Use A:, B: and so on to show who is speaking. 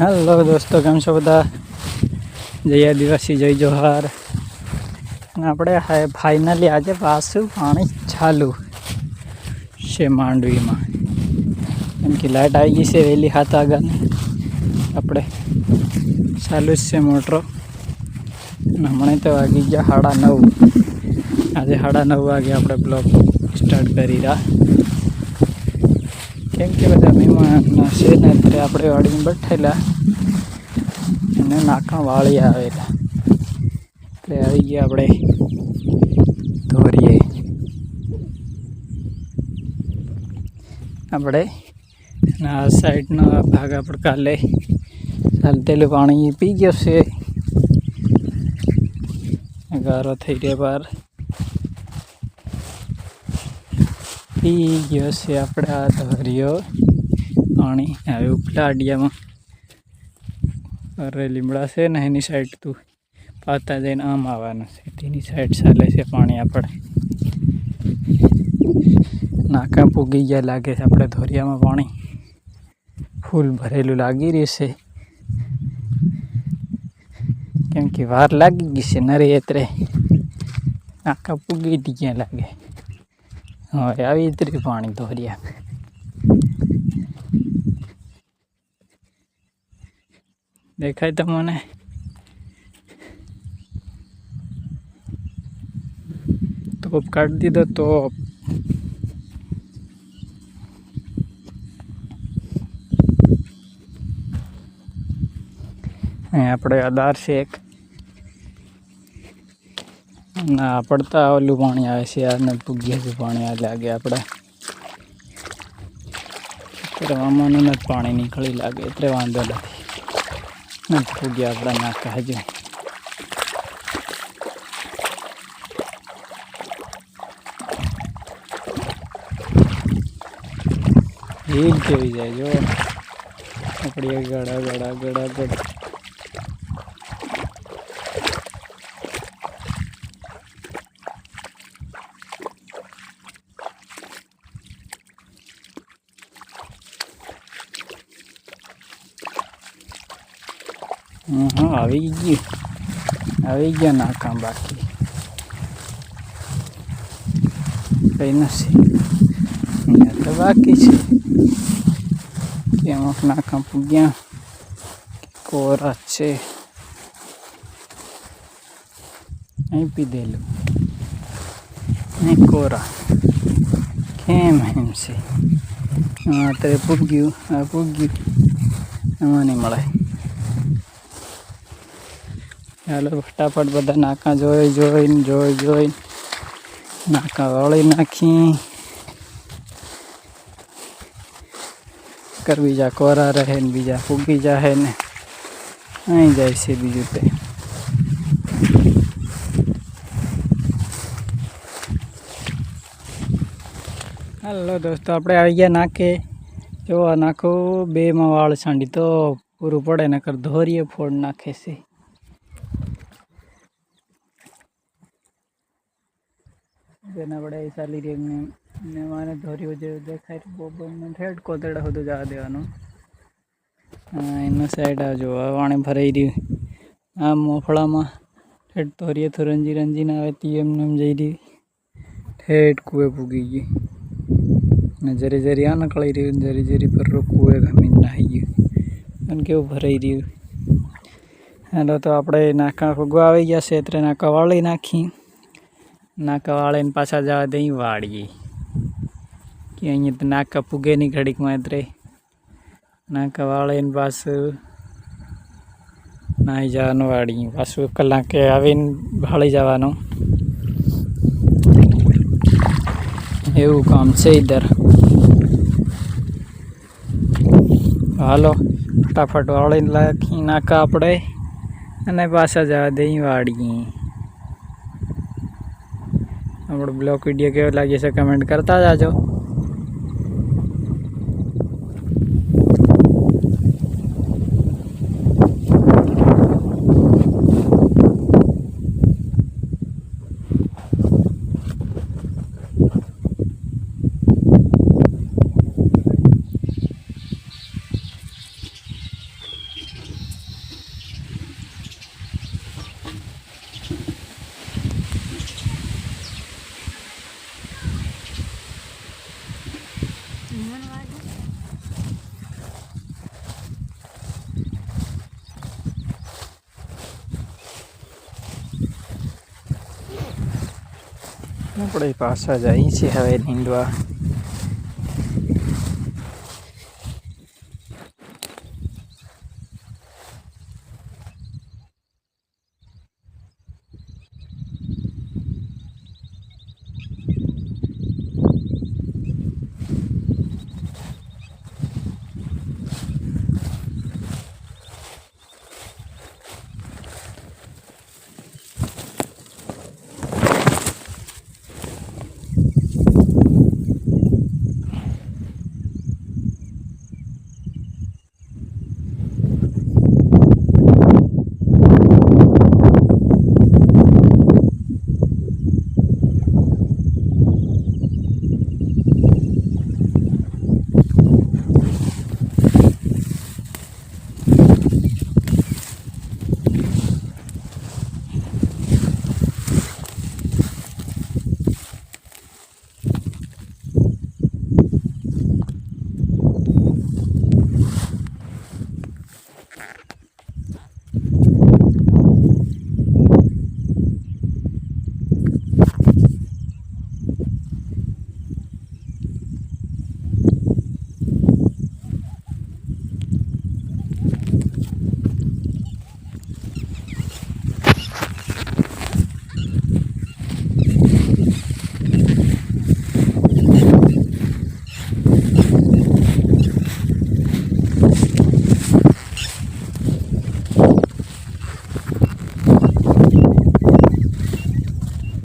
A: Hello दोस्तों, केम छो बधा? जय आदिवासी, जय जोहार। આપણે ફાઇનલી આજે પાછું પાણી ચાલુ છે માંડવીમાં, કેમ કે લાઇટ આવી ગઈ છે વહેલી 7 વાગ્યાની. આપણે ચાલુ જ છે મોટરો. હમણાં તો વાગી ગયા 9:30. આજે 9:30 વાગે આપણે બ્લોગ સ્ટાર્ટ કરી રહ્યા, કેમ કે બધા મહેમાન છે ને અત્યારે આપણે વાડીમાં બેઠેલા અને નાકા વાળી આવેલા, એટલે આવી ગયા આપણે ધોરીએ. આપણે આ સાઈડનો ભાગ આપણે કાલે ચાલતેલું પાણી પી ગયો છે, ગારો થઈ રહ્યો બહાર પી ગયો છે આપણે આ ધોરીઓ પાણી. હવે ઉપલા અડિયામાં અરે લીમડા છે ને એની સાઈડ તું પાતા જઈને આમ આવવાનું છે, તેની સાઈડ ચાલે છે પાણી. આપણે નાકા પૂગી ગયા લાગે છે, આપણે ધોરિયામાં પાણી ફૂલ ભરેલું લાગી રહ્યું છે, કેમ કે વાર લાગી ગઈ છે નરે એતરે નાકા પૂગી ગયા લાગે. હવે આવી ઉતરી પાણી ધોરિયા. દેખાય તમને? ટોપ કાઢી દીધો ટોપ. આપણે આધાર છે એક ના પડતા ઓલું પાણી આવે છે, આને પૂગ્યા પાણી આ લાગે. આપણે અત્યારે મામાનું જ પાણી નીકળી લાગે એટલે વાંધો નથી પૂગ્યા આપણા નાકા હજુ. હીલ કેવી જાય જો આપણી આગળ આગળ આગળ આગળ. આવી ગયા નાકા. બાકી કઈ નથી, અહીંયા તો બાકી છે કે અમુક નાકા પૂગ્યા કોરા છે. અહીં પીધેલું નહીં કોરા કેમ એમ છે. અત્યારે પૂગ્યું, આ પૂગ્યું, એમાં નહીં મળે. ચાલો ફટાફટ બધા નાકા જોઈ નાકા વાળી નાખી. બીજા કોરા રહે ને બીજા ફૂગી જાય ને અહીં જાય છે બીજું તે. હાલો દોસ્તો, આપણે આવી ગયા નાકે. જો આ નાખું 2માં વાળ છાંડી તો પૂરું પડે, નકર ધોરીએ ફોડ નાખે છે. જેના વડે ચાલી રહી ને મારે ધોરીઓ જે દેખાય બોબને ઠેઠ કોતરડા સુધી જવા દેવાનું. એનો સાઈડ આવજો વાણી ભરાઈ રહ્યું. આ મોફળામાં ઠેઠ ધોરીએ તો રંજીને આવે તી એમને એમ જઈ રહ્યું, ઠેઠ કૂએ પૂગી ગઈ ને જરી આ નકળી રહ્યું, જરી પર કૂએ ગમીને નાહી ગયું અને કેવું ભરાઈ રહ્યું. હાલો તો આપણે નાકા ફૂગવા આવી ગયા છે એટલે નાકા વાળી નાખી. નાકા વાળીને પાછા જવા દઈ વાળીએ, કે અહીંયા તો નાકા પૂગે નહીં ઘડીકમાં. એટલે નાકા વાળીને પાછું નાહી જવાનું વાળી, પાછું કલાકે આવીને ભાળી જવાનું. એવું કામ છે ઇધર. હાલો ફટાફટ વાળીને નાખી નાકા આપણે અને પાછા જવા દઈ વાળીએ. આપણો બ્લોગ વિડીયો કેવો લાગે છે કમેન્ટ કરતા જાજો. આપણે પાછા જઈએ છીએ હવે નીંદવા.